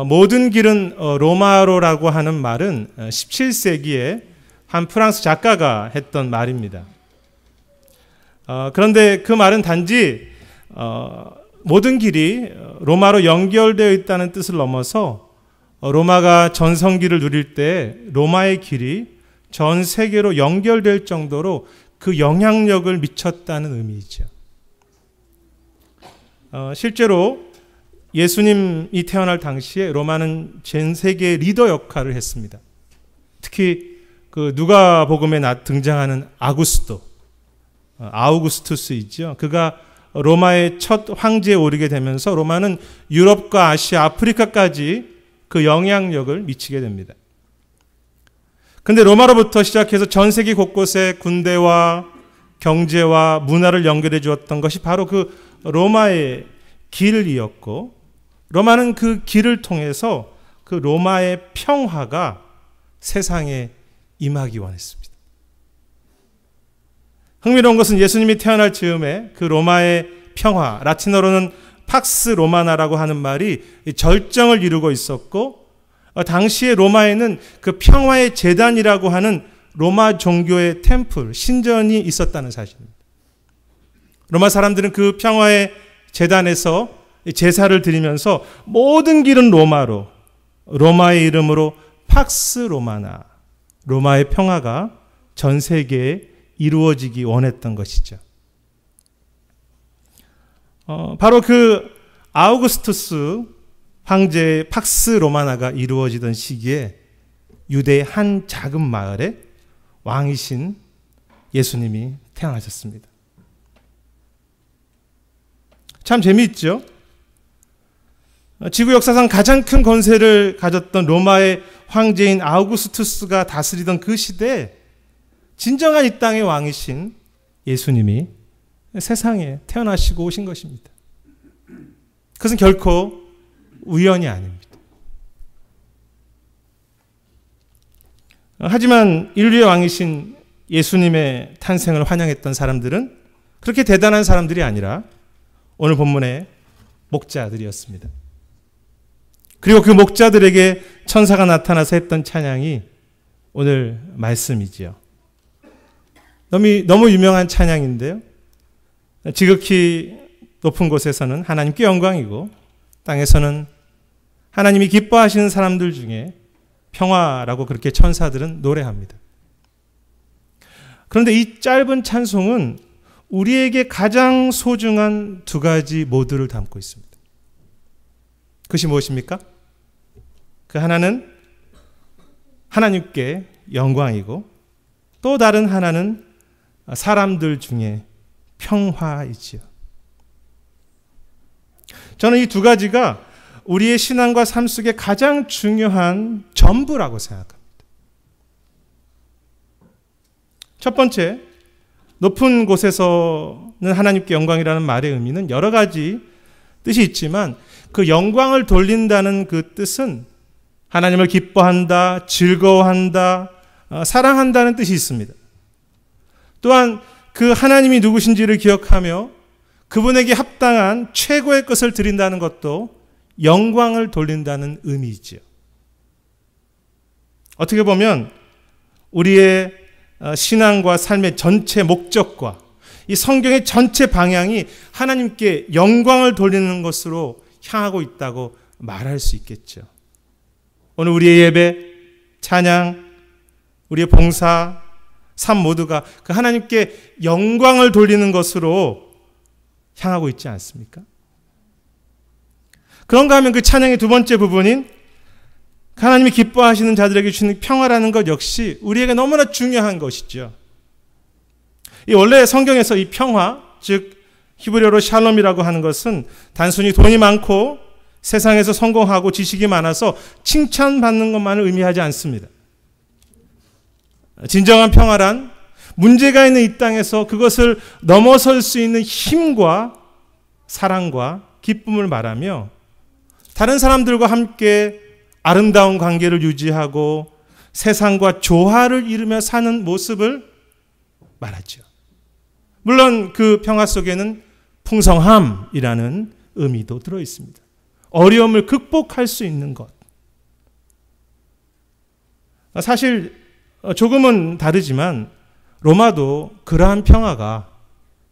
모든 길은 로마로라고 하는 말은 17세기에 한 프랑스 작가가 했던 말입니다. 그런데 그 말은 단지 모든 길이 로마로 연결되어 있다는 뜻을 넘어서 로마가 전성기를 누릴 때 로마의 길이 전 세계로 연결될 정도로 그 영향력을 미쳤다는 의미이죠. 실제로 예수님이 태어날 당시에 로마는 전 세계 리더 역할을 했습니다. 특히 그 누가복음에 등장하는 아우구스투스이죠. 그가 로마의 첫 황제에 오르게 되면서 로마는 유럽과 아시아, 아프리카까지 그 영향력을 미치게 됩니다. 근데 로마로부터 시작해서 전 세계 곳곳에 군대와 경제와 문화를 연결해 주었던 것이 바로 그 로마의 길이었고, 로마는 그 길을 통해서 그 로마의 평화가 세상에 임하기 원했습니다. 흥미로운 것은 예수님이 태어날 즈음에 그 로마의 평화, 라틴어로는 팍스 로마나라고 하는 말이 절정을 이루고 있었고, 당시에 로마에는 그 평화의 제단이라고 하는 로마 종교의 템플, 신전이 있었다는 사실입니다. 로마 사람들은 그 평화의 제단에서 제사를 드리면서 모든 길은 로마로, 로마의 이름으로 팍스 로마나, 로마의 평화가 전 세계에 이루어지기 원했던 것이죠. 바로 그 아우구스투스 황제의 팍스 로마나가 이루어지던 시기에 유대의 한 작은 마을에 왕이신 예수님이 태어나셨습니다. 참 재미있죠? 지구 역사상 가장 큰 권세를 가졌던 로마의 황제인 아우구스투스가 다스리던 그 시대에 진정한 이 땅의 왕이신 예수님이 세상에 태어나시고 오신 것입니다. 그것은 결코 우연이 아닙니다. 하지만 인류의 왕이신 예수님의 탄생을 환영했던 사람들은 그렇게 대단한 사람들이 아니라 오늘 본문의 목자들이었습니다. 그리고 그 목자들에게 천사가 나타나서 했던 찬양이 오늘 말씀이지요. 너무 유명한 찬양인데요. 지극히 높은 곳에서는 하나님께 영광이고 땅에서는 하나님이 기뻐하시는 사람들 중에 평화라고 그렇게 천사들은 노래합니다. 그런데 이 짧은 찬송은 우리에게 가장 소중한 두 가지 모드를 담고 있습니다. 그것이 무엇입니까? 그 하나는 하나님께 영광이고 또 다른 하나는 사람들 중에 평화이지요. 저는 이 두 가지가 우리의 신앙과 삶 속에 가장 중요한 전부라고 생각합니다. 첫 번째, 높은 곳에서는 하나님께 영광이라는 말의 의미는 여러 가지 뜻이 있지만 그 영광을 돌린다는 그 뜻은 하나님을 기뻐한다, 즐거워한다, 사랑한다는 뜻이 있습니다. 또한 그 하나님이 누구신지를 기억하며 그분에게 합당한 최고의 것을 드린다는 것도 영광을 돌린다는 의미이지요. 어떻게 보면 우리의 신앙과 삶의 전체 목적과 이 성경의 전체 방향이 하나님께 영광을 돌리는 것으로 향하고 있다고 말할 수 있겠죠. 오늘 우리의 예배, 찬양, 우리의 봉사, 삶 모두가 그 하나님께 영광을 돌리는 것으로 향하고 있지 않습니까? 그런가 하면 그 찬양의 두 번째 부분인 하나님이 기뻐하시는 자들에게 주시는 평화라는 것 역시 우리에게 너무나 중요한 것이죠. 이 원래 성경에서 이 평화, 즉 히브리어로 샬롬이라고 하는 것은 단순히 돈이 많고 세상에서 성공하고 지식이 많아서 칭찬받는 것만을 의미하지 않습니다. 진정한 평화란 문제가 있는 이 땅에서 그것을 넘어설 수 있는 힘과 사랑과 기쁨을 말하며 다른 사람들과 함께 아름다운 관계를 유지하고 세상과 조화를 이루며 사는 모습을 말하죠. 물론 그 평화 속에는 풍성함이라는 의미도 들어 있습니다. 어려움을 극복할 수 있는 것. 사실 조금은 다르지만 로마도 그러한 평화가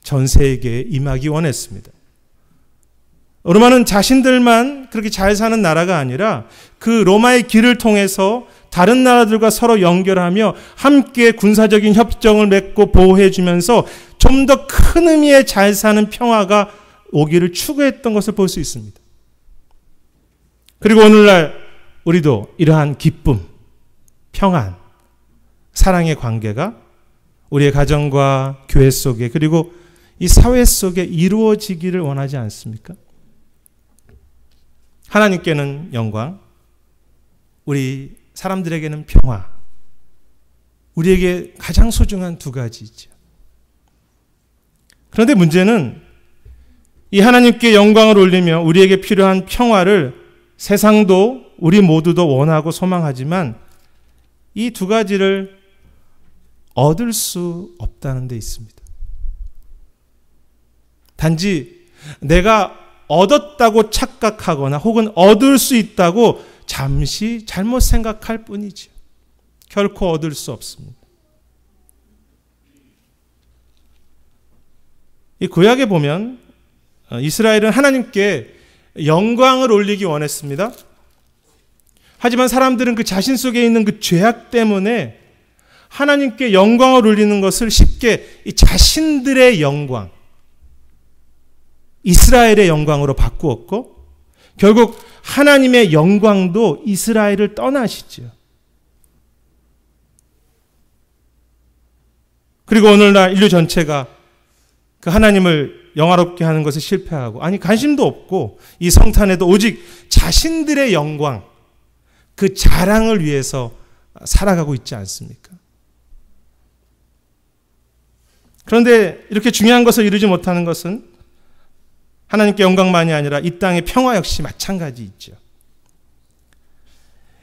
전 세계에 임하기 원했습니다. 로마는 자신들만 그렇게 잘 사는 나라가 아니라 그 로마의 길을 통해서 다른 나라들과 서로 연결하며 함께 군사적인 협정을 맺고 보호해주면서 좀 더 큰 의미의 잘 사는 평화가 오기를 추구했던 것을 볼 수 있습니다. 그리고 오늘날 우리도 이러한 기쁨, 평안, 사랑의 관계가 우리의 가정과 교회 속에 그리고 이 사회 속에 이루어지기를 원하지 않습니까? 하나님께는 영광, 우리 사람들에게는 평화, 우리에게 가장 소중한 두 가지죠. 그런데 문제는 이 하나님께 영광을 올리며 우리에게 필요한 평화를 세상도 우리 모두도 원하고 소망하지만 이 두 가지를 얻을 수 없다는 데 있습니다. 단지 내가 얻었다고 착각하거나 혹은 얻을 수 있다고 잠시 잘못 생각할 뿐이죠. 결코 얻을 수 없습니다. 이 구약에 보면 이스라엘은 하나님께 영광을 올리기 원했습니다. 하지만 사람들은 그 자신 속에 있는 그 죄악 때문에 하나님께 영광을 올리는 것을 쉽게 이 자신들의 영광, 이스라엘의 영광으로 바꾸었고 결국 하나님의 영광도 이스라엘을 떠나시죠. 그리고 오늘날 인류 전체가 그 하나님을 영화롭게 하는 것에 실패하고 아니 관심도 없고 이 성탄에도 오직 자신들의 영광, 그 자랑을 위해서 살아가고 있지 않습니까? 그런데 이렇게 중요한 것을 이루지 못하는 것은 하나님께 영광만이 아니라 이 땅의 평화 역시 마찬가지이죠.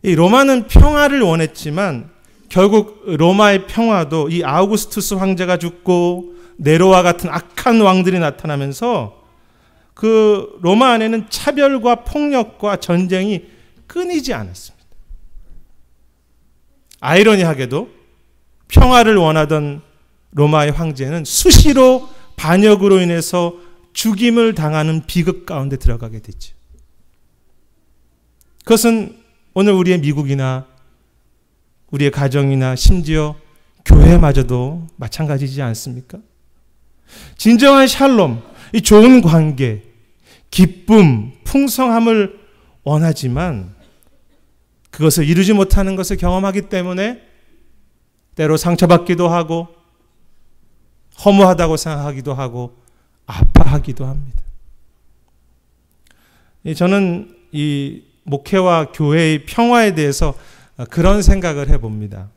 이 로마는 평화를 원했지만 결국 로마의 평화도 이 아우구스투스 황제가 죽고 네로와 같은 악한 왕들이 나타나면서 그 로마 안에는 차별과 폭력과 전쟁이 끊이지 않았습니다. 아이러니하게도 평화를 원하던 로마의 황제는 수시로 반역으로 인해서 죽임을 당하는 비극 가운데 들어가게 됐죠. 그것은 오늘 우리의 미국이나 우리의 가정이나 심지어 교회마저도 마찬가지지 않습니까? 진정한 샬롬, 이 좋은 관계, 기쁨, 풍성함을 원하지만 그것을 이루지 못하는 것을 경험하기 때문에 때로 상처받기도 하고 허무하다고 생각하기도 하고 아파하기도 합니다. 저는 이 목회와 교회의 평화에 대해서 그런 생각을 해봅니다.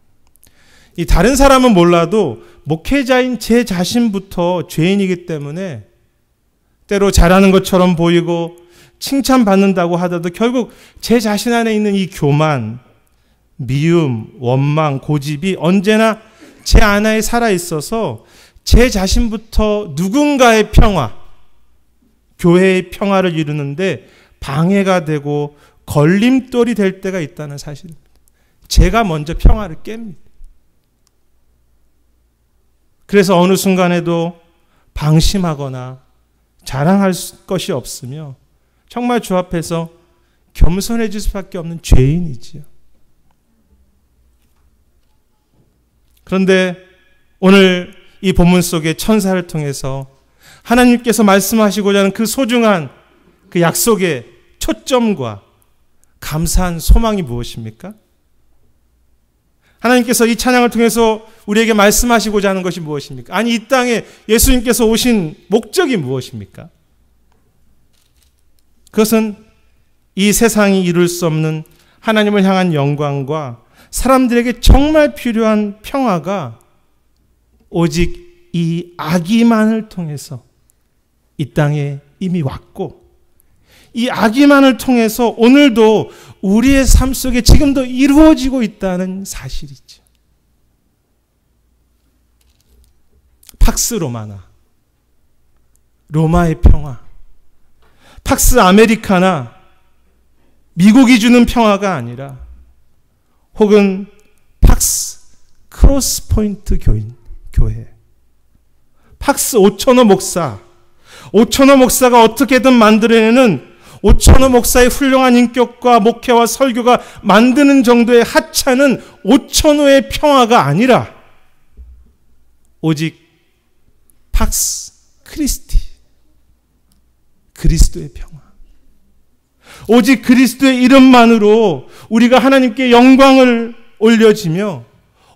이 다른 사람은 몰라도 목회자인 제 자신부터 죄인이기 때문에 때로 잘하는 것처럼 보이고 칭찬받는다고 하더라도 결국 제 자신 안에 있는 이 교만, 미움, 원망, 고집이 언제나 제 안에 살아있어서 제 자신부터 누군가의 평화, 교회의 평화를 이루는데 방해가 되고 걸림돌이 될 때가 있다는 사실입니다. 제가 먼저 평화를 깹니다. 그래서 어느 순간에도 방심하거나 자랑할 것이 없으며 정말 주 앞에서 겸손해질 수밖에 없는 죄인이지요. 그런데 오늘 이 본문 속의 천사를 통해서 하나님께서 말씀하시고자 하는 그 소중한 그 약속의 초점과 감사한 소망이 무엇입니까? 하나님께서 이 찬양을 통해서 우리에게 말씀하시고자 하는 것이 무엇입니까? 아니, 이 땅에 예수님께서 오신 목적이 무엇입니까? 그것은 이 세상이 이룰 수 없는 하나님을 향한 영광과 사람들에게 정말 필요한 평화가 오직 이 아기만을 통해서 이 땅에 이미 왔고 이 아기만을 통해서 오늘도 우리의 삶 속에 지금도 이루어지고 있다는 사실이죠. 팍스 로마나, 로마의 평화, 팍스 아메리카나, 미국이 주는 평화가 아니라 혹은 팍스 크로스포인트 교회, 팍스 오천호 목사가 어떻게든 만들어내는 오천호 목사의 훌륭한 인격과 목회와 설교가 만드는 정도의 하찮은 오천호의 평화가 아니라 오직 팍스 크리스티, 그리스도의 평화. 오직 그리스도의 이름만으로 우리가 하나님께 영광을 올려지며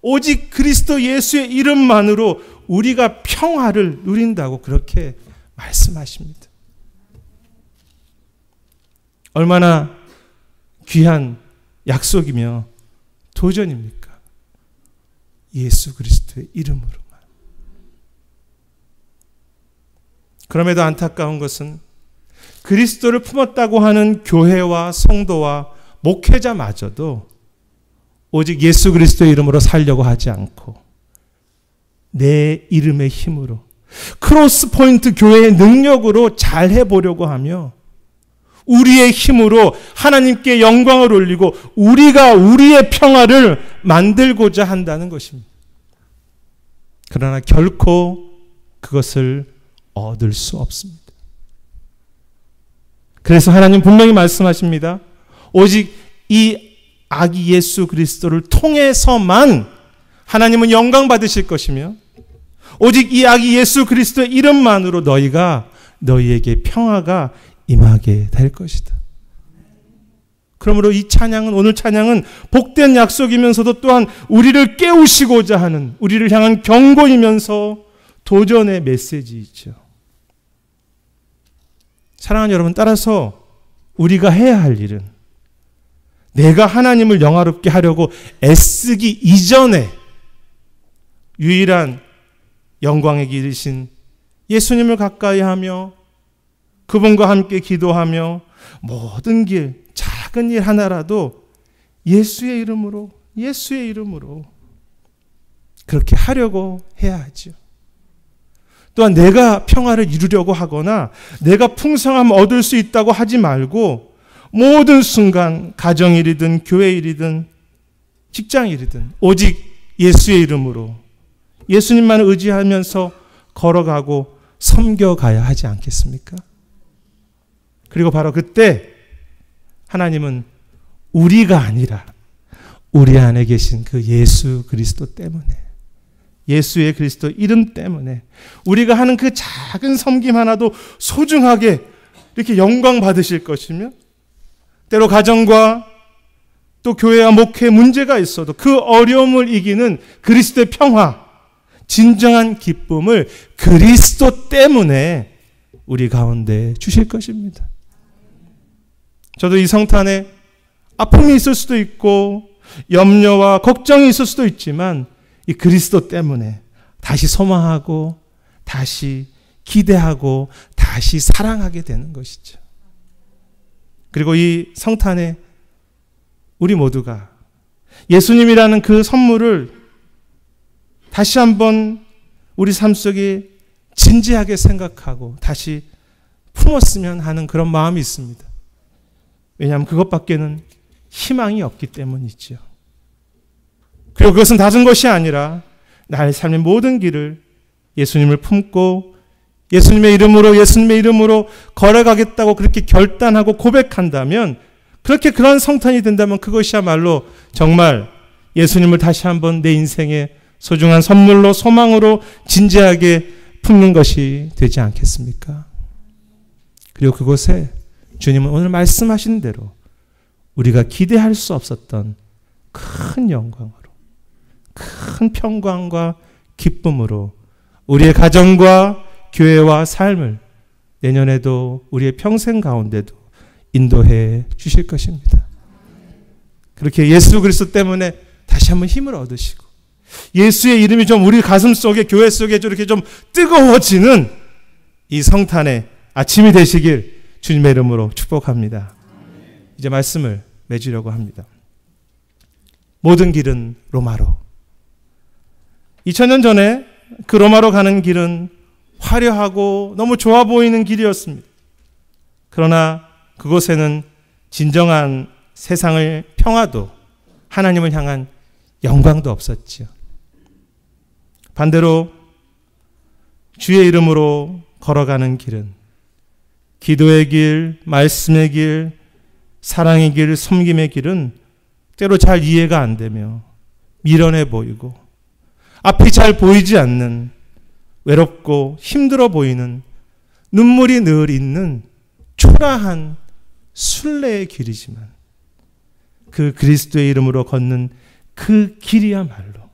오직 그리스도 예수의 이름만으로 우리가 평화를 누린다고 그렇게 말씀하십니다. 얼마나 귀한 약속이며 도전입니까? 예수 그리스도의 이름으로만. 그럼에도 안타까운 것은 그리스도를 품었다고 하는 교회와 성도와 목회자마저도 오직 예수 그리스도의 이름으로 살려고 하지 않고 내 이름의 힘으로 크로스포인트 교회의 능력으로 잘 해보려고 하며 우리의 힘으로 하나님께 영광을 올리고 우리가 우리의 평화를 만들고자 한다는 것입니다. 그러나 결코 그것을 얻을 수 없습니다. 그래서 하나님 분명히 말씀하십니다. 오직 이 아기 예수 그리스도를 통해서만 하나님은 영광 받으실 것이며 오직 이 아기 예수 그리스도의 이름만으로 너희에게 평화가 임하게 될 것이다. 그러므로 이 찬양은, 오늘 찬양은 복된 약속이면서도 또한 우리를 깨우시고자 하는, 우리를 향한 경고이면서 도전의 메시지이죠. 사랑하는 여러분, 따라서 우리가 해야 할 일은 내가 하나님을 영화롭게 하려고 애쓰기 이전에 유일한 영광의 길이신 예수님을 가까이 하며 그분과 함께 기도하며 모든 길, 작은 일 하나라도 예수의 이름으로 그렇게 하려고 해야 하죠. 또한 내가 평화를 이루려고 하거나 내가 풍성함을 얻을 수 있다고 하지 말고 모든 순간 가정일이든 교회일이든 직장일이든 오직 예수의 이름으로 예수님만을 의지하면서 걸어가고 섬겨가야 하지 않겠습니까? 그리고 바로 그때 하나님은 우리가 아니라 우리 안에 계신 그 예수 그리스도 때문에, 예수의 그리스도 이름 때문에 우리가 하는 그 작은 섬김 하나도 소중하게 이렇게 영광 받으실 것이며, 때로 가정과 또 교회와 목회에 문제가 있어도 그 어려움을 이기는 그리스도의 평화, 진정한 기쁨을 그리스도 때문에 우리 가운데 주실 것입니다. 저도 이 성탄에 아픔이 있을 수도 있고 염려와 걱정이 있을 수도 있지만 이 그리스도 때문에 다시 소망하고 다시 기대하고 다시 사랑하게 되는 것이죠. 그리고 이 성탄에 우리 모두가 예수님이라는 그 선물을 다시 한번 우리 삶 속에 진지하게 생각하고 다시 품었으면 하는 그런 마음이 있습니다. 왜냐하면 그것밖에는 희망이 없기 때문이죠. 그리고 그것은 다른 것이 아니라 나의 삶의 모든 길을 예수님을 품고 예수님의 이름으로 걸어가겠다고 그렇게 결단하고 고백한다면, 그렇게 그런 성탄이 된다면 그것이야말로 정말 예수님을 다시 한번 내 인생의 소중한 선물로, 소망으로 진지하게 품는 것이 되지 않겠습니까? 그리고 그곳에 주님은 오늘 말씀하신 대로 우리가 기대할 수 없었던 큰 영광으로, 큰 평강과 기쁨으로 우리의 가정과 교회와 삶을 내년에도 우리의 평생 가운데도 인도해 주실 것입니다. 그렇게 예수 그리스도 때문에 다시 한번 힘을 얻으시고 예수의 이름이 좀 우리 가슴 속에, 교회 속에 이렇게 좀 뜨거워지는 이 성탄의 아침이 되시길 주님의 이름으로 축복합니다. 이제 말씀을 맺으려고 합니다. 모든 길은 로마로. 2000년 전에 그 로마로 가는 길은 화려하고 너무 좋아 보이는 길이었습니다. 그러나 그곳에는 진정한 세상의 평화도 하나님을 향한 영광도 없었지요. 반대로 주의 이름으로 걸어가는 길은 기도의 길, 말씀의 길, 사랑의 길, 섬김의 길은 때로 잘 이해가 안 되며 미련해 보이고 앞이 잘 보이지 않는 외롭고 힘들어 보이는 눈물이 늘 있는 초라한 순례의 길이지만 그 그리스도의 이름으로 걷는 그 길이야말로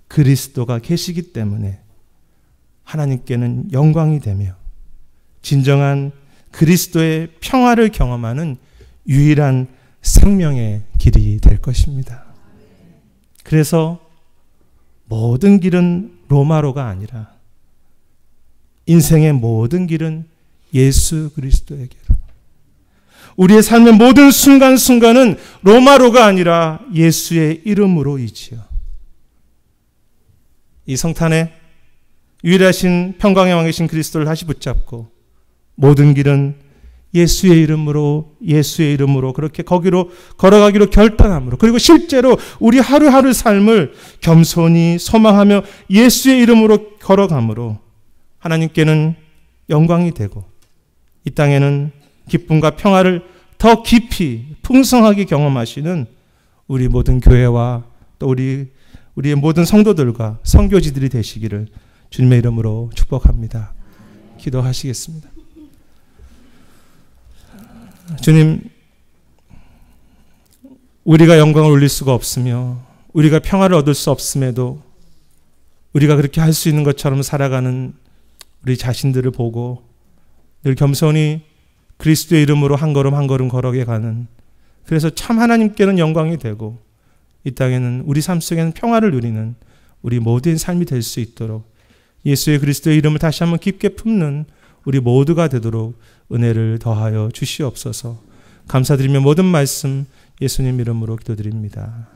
그리스도가 계시기 때문에 하나님께는 영광이 되며 진정한 그리스도의 평화를 경험하는 유일한 생명의 길이 될 것입니다. 그래서 모든 길은 로마로가 아니라 인생의 모든 길은 예수 그리스도에게로, 우리의 삶의 모든 순간순간은 로마로가 아니라 예수의 이름으로이지요. 이 성탄에 유일하신 평강의 왕이신 그리스도를 다시 붙잡고 모든 길은 예수의 이름으로 그렇게 거기로 걸어가기로 결단함으로, 그리고 실제로 우리 하루하루 삶을 겸손히 소망하며 예수의 이름으로 걸어감으로 하나님께는 영광이 되고 이 땅에는 기쁨과 평화를 더 깊이 풍성하게 경험하시는 우리 모든 교회와 또 우리의 모든 성도들과 선교지들이 되시기를 주님의 이름으로 축복합니다. 기도하시겠습니다. 주님, 우리가 영광을 올릴 수가 없으며 우리가 평화를 얻을 수 없음에도 우리가 그렇게 할 수 있는 것처럼 살아가는 우리 자신들을 보고 늘 겸손히 그리스도의 이름으로 한 걸음 한 걸음 걸어게 가는, 그래서 참 하나님께는 영광이 되고 이 땅에는 우리 삶 속에는 평화를 누리는 우리 모두의 삶이 될 수 있도록 예수의 그리스도의 이름을 다시 한번 깊게 품는 우리 모두가 되도록 은혜를 더하여 주시옵소서. 감사드리며 모든 말씀 예수님 이름으로 기도드립니다.